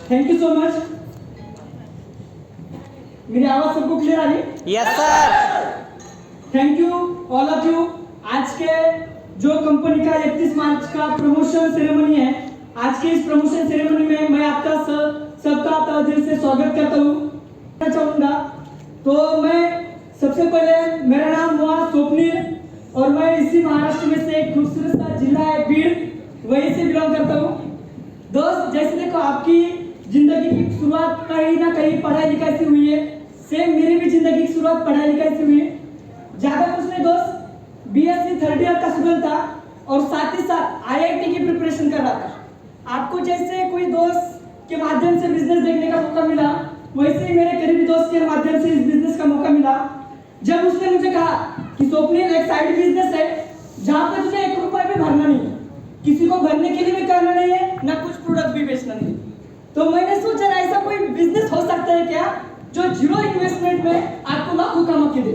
Thank you so much. मेरी आवाज सबको क्लियर आ रही? Yes sir. Thank you all of you. आज के जो कंपनी का 31 मार्च का प्रमोशन सेरेमनी है, आज के इस प्रमोशन सेरेमनी में मैं आपका सबका तहे दिल से स्वागत करता हूँ चाहूँगा। तो मैं सबसे पहले, मेरा नाम हुआ स्वप्निल और मैं इसी महाराष्ट्र में से एक खूबसूरत सा जिला है बीड़, वहीं से बिलोंग करता हूँ। दोस्त, जैसे देखो, आपकी जिंदगी की शुरुआत कहीं ना कहीं पढ़ाई लिखाई से हुई है। सेम मेरी भी जिंदगी की शुरुआत पढ़ाई लिखाई से हुई है। ज्यादा कुछ नहीं दोस्त, बीएससी थर्ड ईयर का स्टूडेंट था और साथ ही साथ आईआईटी की प्रिपरेशन कर रहा था। आपको जैसे कोई दोस्त के माध्यम से बिजनेस देखने का मौका मिला, वैसे ही मेरे करीबी दोस्त के माध्यम से इस बिजनेस का मौका मिला। जब उसने मुझे कहा कि स्वप्निल, एक साइड बिजनेस है जहाँ पे तुझे 1 रुपया भी भरना नहीं है, किसी को भरने के लिए भी करना नहीं है, ना कुछ प्रोडक्ट भी बेचना नहीं है। तो मैंने सोचा ऐसा कोई बिजनेस हो सकता है क्या जो जीरो इन्वेस्टमेंट में आपको लाखों कमा के दे।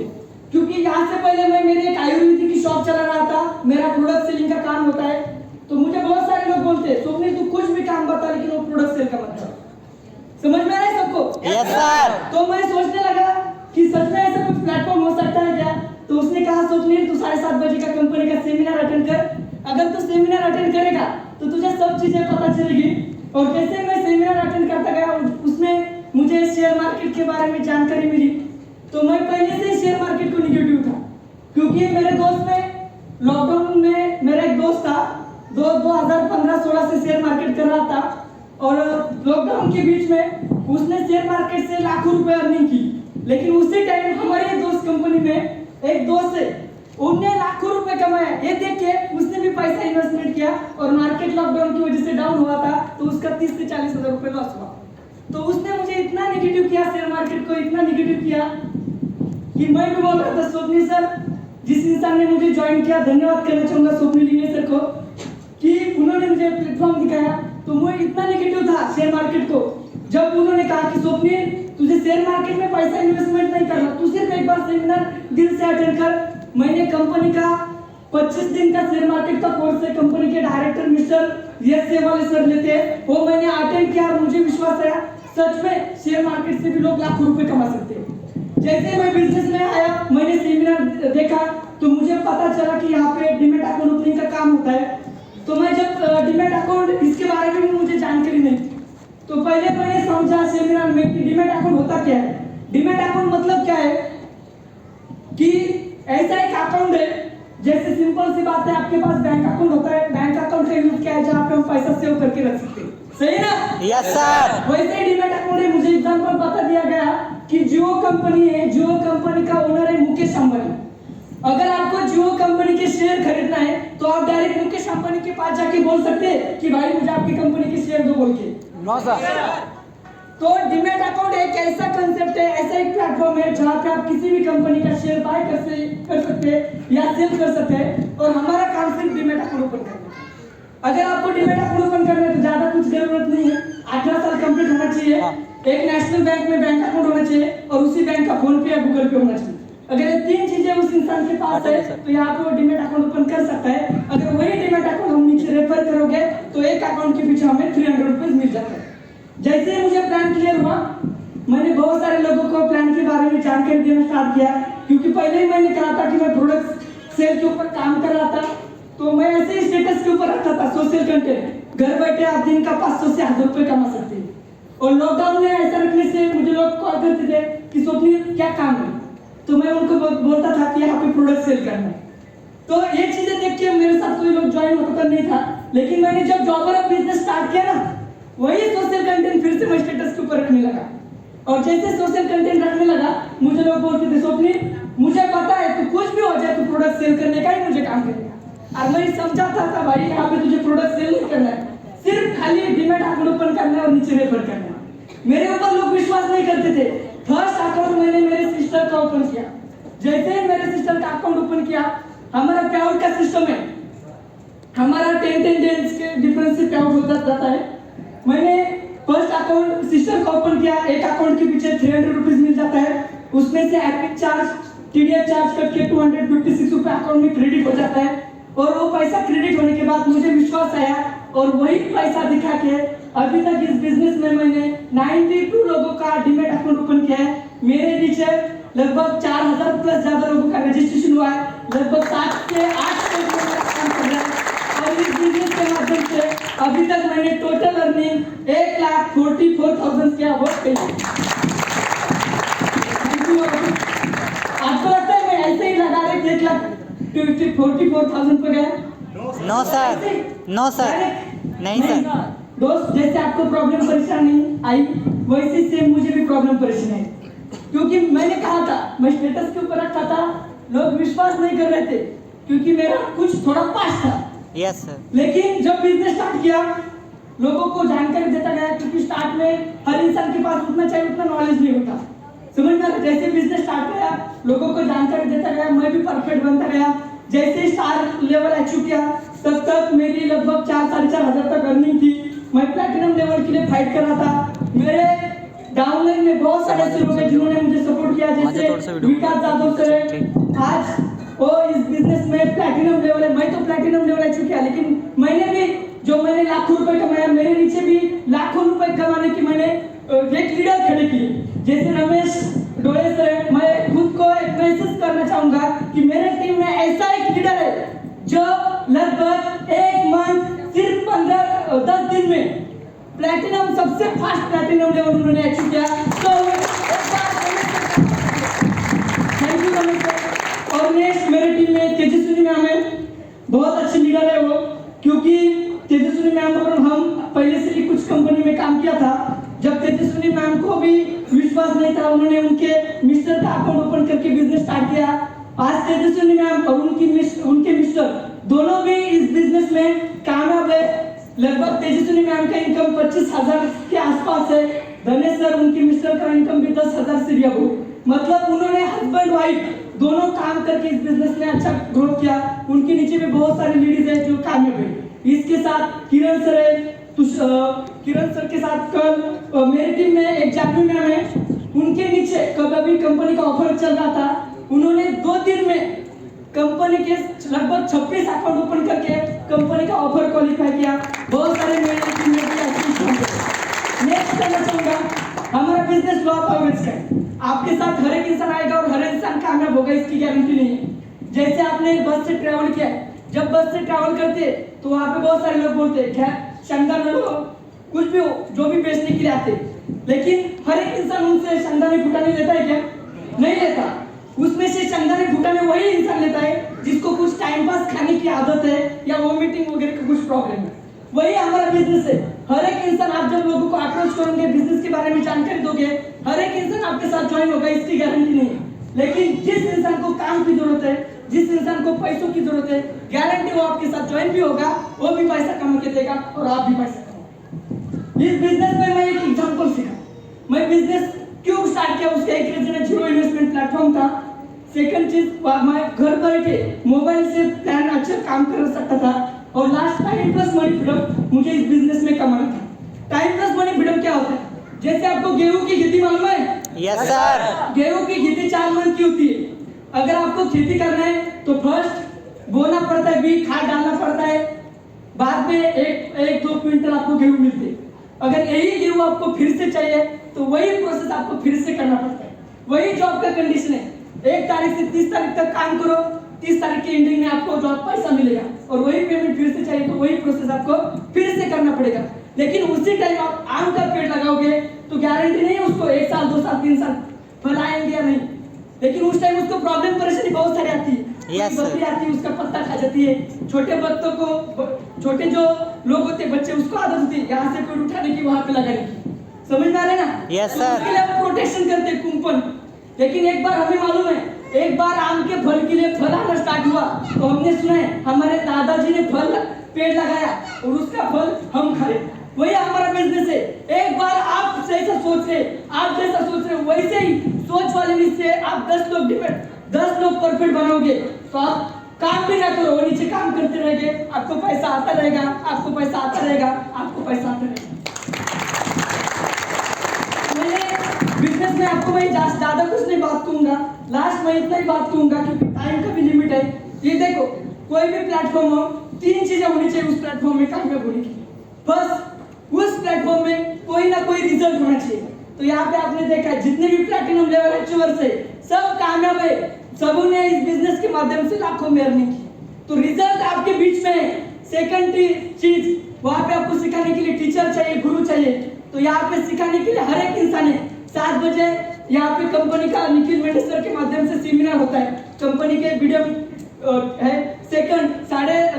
क्योंकि यहाँ से पहले मैं मेरी एक आयुर्वेदिक की शॉप चला रहा था, मेरा प्रोडक्ट सेलिंग का काम होता है। तो मुझे बहुत सारे लोग बोलते हैं, स्वप्निल तू कुछ भी काम बता लेकिन वो प्रोडक्ट सेल का मत कर। समझ में आ रहा है सबको? Yes sir. तो मैं सोचने लगा कि सच में ऐसा कुछ प्लेटफॉर्म हो सकता है क्या। तो उसने कहा, स्वप्निल तू 7:30 बजे का कंपनी का सेमिनार अटेंड कर। अगर तू सेमिनार अटेंड करेगा तो तुझे सब चीजें पता चलेगी। और जैसे मैं सेमिनार अटेंड करता गया, उसमें मुझे शेयर मार्केट के बारे में जानकारी मिली। तो मैं पहले से शेयर मार्केट को निगेटिव था, क्योंकि मेरे दोस्त में लॉकडाउन में मेरा एक दोस्त था 2015-16 से शेयर मार्केट कर रहा था और लॉकडाउन के बीच में उसने शेयर मार्केट से लाखों रुपए अर्निंग की। लेकिन उसी टाइम हमारे दोस्त कंपनी में एक दोस्त है, उन्होंने लाखों रुपए कमाए। ये देख के उसने भी पैसा इन्वेस्टमेंट किया और मार्केट लॉकडाउन की वजह से डाउन हुआ था, तो उसका 30 से 40 हजार रुपए लॉस हुआ। तो उसने मुझे इतना नेगेटिव किया, शेयर मार्केट को इतना नेगेटिव किया कि मैं भी बोल रहा था, स्वप्निल सर, जिस इंसान ने मुझे ज्वाइन किया, धन्यवाद करना चाहूंगा स्वप्निल सर को कि उन्होंने मुझे प्लेटफॉर्म दिखाया। तो मैं इतना नेगेटिव था शेयर मार्केट को। जब उन्होंने कहा कि स्वप्निल तुझे शेयर मार्केट में पैसा इन्वेस्टमेंट नहीं करना, तू सिर्फ एक बार सेमिनार दिल से अटेंड कर। मैंने कंपनी का 25 दिन का शेयर मार्केट का कोर्स है, कंपनी के डायरेक्टर मिस्टर यस सेवाले सर लेते हैं, वो मैंने अटेंड किया और मुझे विश्वास आया सच में शेयर मार्केट से भी लोग लाखों रुपए कमा सकते हैं। जैसे मैं बिजनेस में आया, मैंने सेमिनार देखा तो मुझे पता चला कि यहाँ पे डीमैट अकाउंट ओपनिंग का काम होता है। तो मैं जब डीमैट अकाउंट, इसके बारे में भी मुझे जानकारी नहीं थी, तो पहले मैंने समझा सेमिनार में कि डीमैट अकाउंट होता क्या है। डीमैट अकाउंट मतलब क्या है कि ऐसा एक अकाउंट है, जैसे सिंपल सी बात है, आपके पास बैंक अकाउंट होता है, बैंक अकाउंट का यूज क्या है, जहाँ पे हम पैसा सेव करके रख सकते हैं, सही ना? Yes sir. वैसे ही डीमैट अकाउंट है। मुझे एग्जांपल बता दिया गया कि जियो कंपनी है, जियो कंपनी का ओनर है मुकेश अंबानी। अगर आपको जियो कंपनी के शेयर खरीदना है तो आप डायरेक्ट मुकेश अंबानी के पास जाके बोल सकते हैं कि भाई मुझे आपकी कंपनी के शेयर दो बोल के। No sir. तो डीमैट अकाउंट एक ऐसा कंसेप्ट है, ऐसा एक प्लेटफॉर्म है जहाँ पे आप किसी भी कंपनी का शेयर बाय कर सकते हैं या सेल कर सकते हैं। और हमारा काम सिर्फ डीमैट अकाउंट ओपन करना है। अगर आपको डीमैट अकाउंट ओपन करना है तो ज्यादा कुछ जरूरत नहीं है, 18 साल कंप्लीट होना चाहिए, एक नेशनल बैंक में बैंक अकाउंट होना चाहिए और उसी बैंक का फोन पे या गूगल पे होना चाहिए। अगर ये 3 चीजें उस इंसान के पास है तो यहाँ पे वो डीमैट अकाउंट ओपन कर सकता है। अगर वही डीमैट अकाउंट हम नीचे रेफर करोगे तो एक अकाउंट के पीछे हमें 300 रुपीज मिल जाता है। जैसे ही मुझे प्लान क्लियर हुआ, मैंने बहुत सारे लोगों को प्लान के बारे में जानकारी देना स्टार्ट किया, क्योंकि पहले ही मैंने कहा था कि मैं प्रोडक्ट सेल के ऊपर काम कर रहा था। तो मैं ऐसे ही स्टेटस के ऊपर रखता था सोशल कंटेंट, घर बैठे आप दिन का 500 से 1000 रुपए कमा सकते हैं। और लॉकडाउन में ऐसा रखने से मुझे लोग कॉल करते थे कि स्वप्निल क्या काम है, तो मैं उनको बोलता था कि यहाँ पे प्रोडक्ट सेल करना है। तो ये चीजें देख के मेरे साथ कोई लोग ज्वाइन होता नहीं था, लेकिन मैंने जब जॉबर अप बिजनेस स्टार्ट किया ना, वही सोशल कंटेंट फिर से मैं स्टेटस के ऊपर रखने लगा। और जैसे सोशल कंटेंट रखने लगा, मुझे लोग बोलते थे स्वप्निल मुझे पता है तू कुछ भी हो जाए, तू प्रोडक्ट सेल करने का ही मुझे काम करेगा। और मैं समझाता था भाई यहाँ पे तुझे प्रोडक्ट सेल नहीं करना है, सिर्फ खाली डीमैट अकाउंट ओपन करना है और नीचे रेफर करना है। मेरे ऊपर लोग विश्वास नहीं करते थे। फर्स्ट अकाउंट मैंने मेरे सिस्टर का ओपन किया। जैसे ही मेरे सिस्टर का अकाउंट ओपन किया, हमारा पे आउट का सिस्टम है, हमारा 10 डेज के डिफरेंस से पे आउट होता जाता है। मैंने फर्स्ट अकाउंट सिस्टर का ओपन किया, एक अकाउंट के पीछे 300 रुपीज मिल जाता है, उसमें से admit charge TDS charge cut के 256 रुपए अकाउंट में क्रेडिट हो जाता है। और वो पैसा क्रेडिट होने के बाद मुझे विश्वास आया और वही पैसा दिखा के अभी तक इस बिजनेस में मैंने 92 लोगों का डीमैट अकाउंट ओपन किया है। मेरे नीचे लगभग 4000 प्लस ज्यादा लोगों का रजिस्ट्रेशन हुआ है। लगभग 7 से 8 लोगों का काम कर रहा है और इस बिजनेस के माध्यम से अभी तक मैंने टोटल अर्निंग 1,44,000 के अबाउट की है। आपको लगता है मैं ऐसे ही लगा रहे 1,44,000 पे गया? नो सर, नो सर, नहीं सर। दोस्त, जैसे आपको प्रॉब्लम परेशानी आई वैसे सेम मुझे भी प्रॉब्लम परेशानी आई, क्योंकि मैंने कहा था मैं स्टेटस के ऊपर रखा था, लोग विश्वास नहीं कर रहे थे क्योंकि मेरा कुछ थोड़ा पास था। Yes sir. लेकिन जब बिजनेस स्टार्ट किया लोगों को जानकारी देता गया, क्योंकि स्टार्ट में हर इंसान के पास उतना चाहिए उतना नॉलेज नहीं होता, समझ में आ रहा? जैसे बिजनेस स्टार्ट किया लोगों को जानकारी देता गया, मैं भी परफेक्ट बनता गया। जैसे स्टार लेवल अचीव किया तब तक मेरी लगभग 4-4.5 हजार तक अर्निंग थी। मैं प्लैटिनम लेवल के लिए फाइट कर रहा था। मेरे डाउनलाइन में बहुत सारे ऐसे लोग हैं जिन्होंने मुझे सपोर्ट किया, जैसे विकास जादव सर है। आज वो इस बिजनेस में प्लैटिनम लेवल है, मैं तो प्लैटिनम लेवल अचीव किया, लेकिन मैंने भी जो मैंने लाखों रुपए कमाया, मेरे नीचे भी लाखों रुपए कमाने की मैंने एक लीडर खड़े किए, जैसे रमेश डोले सर। मैं खुद को एक मैसेज करना चाहूंगा कि मेरे टीम में ऐसा एक लीडर है जो लगभग 1 मंथ सिर्फ 10 दिन में प्लैटिनम सबसे फास्ट प्लैटिनम लेवल उन्होंने अचीव किया। तो थैंक यू रमेश सर। और नेक्स्ट मेरे टीम में तेजस्विनी मैम है, बहुत अच्छी लीडर है वो, क्योंकि तेजस्विनी मैम पर हम पहले से ही कुछ कंपनी में काम किया था। जब तेजस्विनी मैम को भी विश्वास नहीं था, उन्होंने उनके मिस्टर का अकाउंट ओपन करके बिजनेस स्टार्ट किया। आज तेजस्विनी मैम और उनके मिस्टर दोनों भी इस बिजनेस में कामयाब है। लगभग तेजस्विनी मैम का इनकम 25,000 के आसपास है। धनेश सर उनके मिस्टर का इनकम भी 10,000 से भी मतलब उन्होंने हस्बैंड वाइफ दोनों काम करके इस बिजनेस में अच्छा ग्रोथ किया। उनके नीचे भी बहुत सारी लेडीज है जो कामयाब है। इसके साथ किरण सर है, किरण सर के साथ कल मेरी टीम में एक जानवी मैम है, उनके नीचे कभी कंपनी का ऑफर चल रहा था, उन्होंने 2 दिन में कंपनी के लगभग 26 अकाउंट ओपन करके कंपनी का ऑफर क्वालिफाई किया। बहुत सारे मेरे टीम में भी नेक्स्ट करना चाहूंगा, हमारा बिजनेस लॉ ऑफ एवरेज का है। आपके साथ हर एक इंसान आएगा और हर इंसान कामयाब होगा, इसकी गारंटी नहीं है। जैसे आपने बस से ट्रैवल किया, जब बस से ट्रैवल करते तो वहाँ पे बहुत सारे लोग बोलते हैं क्या शंदान लो, कुछ भी हो, जो भी बेचने के लिए आते, लेकिन हर एक इंसान उनसे शंदानी फुटाने लेता है क्या? नहीं लेता। उसमें से शंदानी फुटाने वही इंसान लेता है जिसको कुछ टाइम पास खाने की आदत है या वोमिटिंग वगैरह का कुछ प्रॉब्लम है। वही हमारा बिजनेस है। हर एक इंसान, आप जब लोगों को अप्रोच करोगे, बिजनेस के बारे में जानकारी दोगे, हर एक इंसान आपके साथ ज्वाइन होगा, इसकी गारंटी नहीं है। लेकिन जिस इंसान को काम की जरूरत है, जिस इंसान को पैसों की जरूरत है, गारंटी वो आपके साथ ज्वाइन भी होगा, वो भी पैसा कमा के देगा और आप भी पैसा कमाओगे। इस बिजनेस में मैं एक एग्जांपल सीखा। मैं बिजनेस क्यों स्टार्ट किया, उसका एक रीजन है, जीरो इन्वेस्टमेंट प्लेटफॉर्म था। सेकंड चीज, मैं घर बैठे मोबाइल से प्लान अच्छा काम कर सकता था। और last time plus money freedom मुझे इस बिजनेस में कमाना था। टाइम प्लस मनी फ्रीडम क्या होता है? जैसे आपको गेहूं की खेती मालूम है? Yes sir. गेहूं की खेती 4 मंथ की होती है। अगर आपको खेती करना है तो फर्स्ट बोना पड़ता है, बीज खाद डालना पड़ता है, बाद में एक 2 क्विंटल आपको गेहूं मिलते हैं। अगर यही गेहूं आपको फिर से चाहिए तो वही प्रोसेस आपको फिर से करना पड़ता है। वही जॉब का कंडीशन है, 1 तारीख से 30 तारीख तक काम करो, 30 तारीख के एंडिंग में आपको जॉब पैसा मिलेगा और वही पेमेंट फिर से चाहिए तो वही प्रोसेस आपको फिर से करना पड़ेगा। लेकिन उसी टाइम आप आम का पेड़ लगाओगे तो गारंटी नहीं है उसको 1 साल 2 साल 3 साल फल आएंगे या नहीं, लेकिन उस टाइम उसको प्रॉब्लम परेशानी बहुत सारी आती है। बकरी आती है, उसका पत्ता खा जाती है। छोटे बच्चों को, छोटे जो लोग होते हैं बच्चे, उसको आदत होती है यहाँ से पेड़ उठाने की वहां पे लगाने की, समझ में आ रहा है ना? यस तो उसके लिए आप प्रोटेक्शन करते हैं कुंपन। लेकिन एक बार हमें मालूम है, एक बार आम के फल के लिए फल आना स्टार्ट हुआ तो हमने सुना है हमारे दादाजी ने फल पेड़ लगाया और उसका फल हम खाए। वही हमारा बिजनेस है। एक बार आप जैसा सोच रहे वैसे ही सोच वाले नीचे आप 10 लोग परफेक्ट बनाओगे तो आप काम भी ना करो, वो नीचे काम करते रहेंगे, आपको पैसा आता रहेगा, आपको पैसा आता रहेगा, आपको पैसा आता रहेगा। मैंने बिजनेस में आपको मैं ज्यादा कुछ नहीं बात कहूंगा, लास्ट में इतना ही बात कहूंगा क्योंकि टाइम का भी लिमिट है। ये देखो, कोई भी प्लेटफॉर्म हो, 3 चीजें होनी चाहिए उस प्लेटफॉर्म में कामयाब होने की। बस उस प्लेटफॉर्म कोई ना कोई रिजल्ट होना चाहिए। तो यहाँ पे आपने देखा जितने भी प्लैटिनम लेवल अचीवर्स है सब कामयाब है, सबों ने इस बिजनेस के माध्यम से लाखों में अर्निंग की। तो रिजल्ट आपके बीच में है। सेकंड चीज, वहाँ पे आपको सिखाने के लिए टीचर चाहिए, गुरु चाहिए। तो यहाँ पे सिखाने के लिए हर एक इंसान है। 7 बजे यहाँ पे कंपनी का निखिल मेंढे सर के माध्यम से सेमिनार होता है, कंपनी के वीडियो है। सेकंड,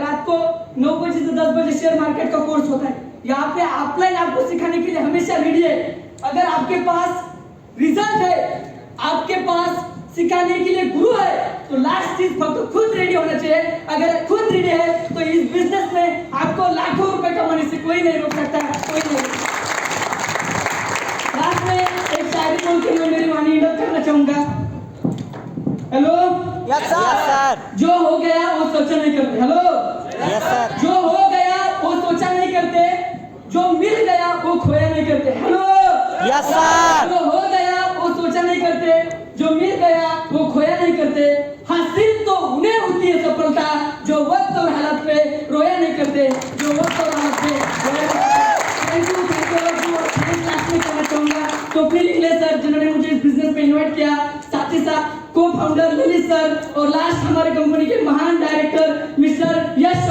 रात को 9 बजे से 10 बजे शेयर मार्केट का कोर्स होता है। यहाँ पे ऑफलाइन आपको सिखाने के लिए हमेशा रेडी है। अगर आपके पास रिजल्ट है, आपके पास सिखाने के लिए गुरु है, तो लास्ट चीज फक्त खुद रेडी होना चाहिए। अगर खुद रेडी है तो इस बिजनेस में आपको लाखों रुपए कमाने से कोई नहीं रोक सकता, कोई नहीं। लास्ट में एक शायरी बोल के मैं मेरी वाणी इंडल करना चाहूंगा। Hello yes sir. जो हो गया वो सोचा नहीं करते। Hello yes sir. जो हो गया वो सोचा नहीं करते, जो मिल गया वो खोया नहीं करते। Hello yes sir. जो हो गया वो सोचा नहीं करते, जो मिल गया वो खोया नहीं करते। हासिल तो उन्हें होती है सफलता जो वक्त और हालत पे रोया नहीं करते, जो वक्त और हालत पे रोया नहीं करते। थैंक यू लास्ट में कहना चाहूंगा स्वप्निल इंगले सर जिन्होंने मुझे इस बिजनेस में इन्वाइट किया, साथ ही साथ को फाउंडर ललित सर, और लास्ट हमारे कंपनी के महान डायरेक्टर मिस्टर यश